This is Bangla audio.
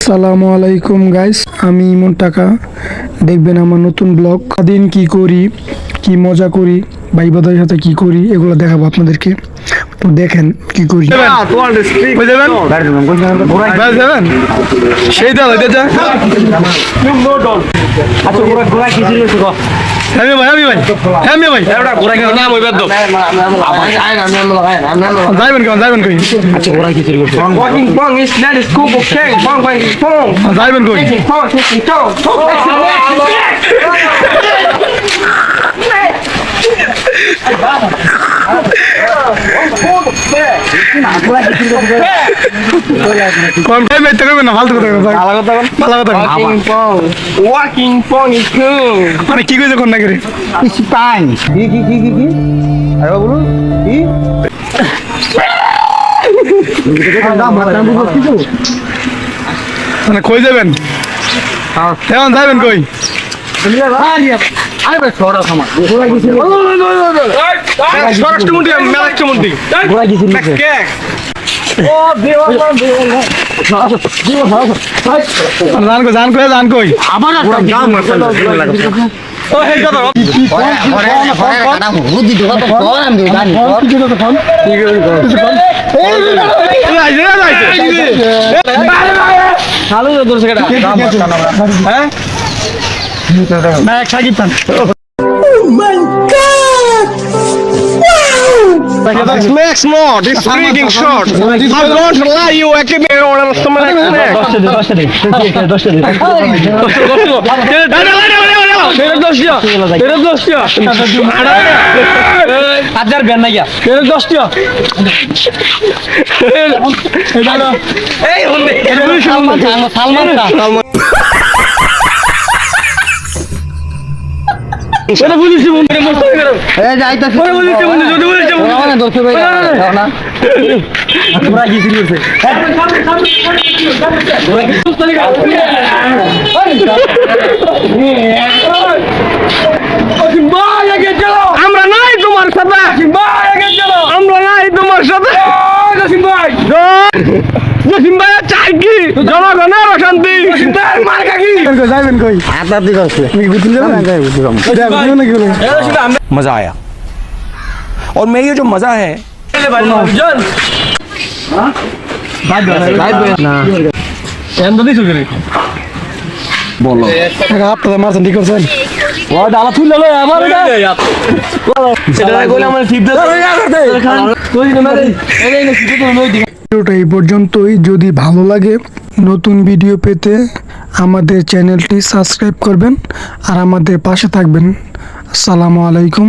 আসসালামু আলাইকুম গাইস, আমি ইমন টাকা। দেখবেন আমার নতুন ব্লগ। দিন কি করি, কি মজা করি, ভাই বাদার সাথে কি করি, এগুলো দেখাবো আপনাদেরকে। তো দেখেন কি করি। সেই দাও ভাই ভাই ভাই ভাই যাইবেন কেমন যাইবেন কই? আচ্ছা ওরা কি চুরি করছে? যাইবেন কই? কোন টাইম এত করবে না, ফালতু কথা কথা ভালো কথা ভালো কথা। ওয়াকিং পং ইজ কুল মানে কি কইছে কোন না করে কিছু পাই কি আরে বলুন কি মানে কই যাবেন? এখন যাবেন কই? আরে ছোড়া খামার স্বরাষ্ট্রমন্ত্রী মেলাষ্ট্রমন্ত্রী ও দেওয়াল জান কই আবার গাম ও হে দাদা কাটা বুদ্ধি তো কত ফোন আমি জানি কি তো ফোন ঠিক আছে চালু দূর থেকে হ্যাঁ না এক Shakib Khan. This makes more. This freaking short. I'm going to lie you. I can be on a stomach. ওরা বলিছে বন্ধুরে মস্ত হয়ে গেল এই যাইতাছে ওরা বলিছে বন্ধু যদি বলিছে বন্ধু না দোস্ত ভাই দাও না তোরা কি শুরু করছে ভাই আগে চলো আমরা নাই তোমার সাথে ভাই আগে চলো আমরা নাই তোমার সাথে জসিম ভাই জসিম ভাই চাই কি জনগণের অশান্তি জসিম ভাই মার কাকি যাবেন কই আপনার দিকে আছে তুমি বুঝতে যাবেন না যাই বুঝলাম मजा आया और मैं ये जो मजा है बोलो আপনারা মারছেন ঠিক করছেন ও ডালা তুই ললো আমার ভিডিওটা এই পর্যন্তই। যদি ভালো লাগে নতুন ভিডিও পেতে আমাদের চ্যানেলটি সাবস্ক্রাইব করবেন আর আমাদের পাশে থাকবেন। আসসালামু আলাইকুম।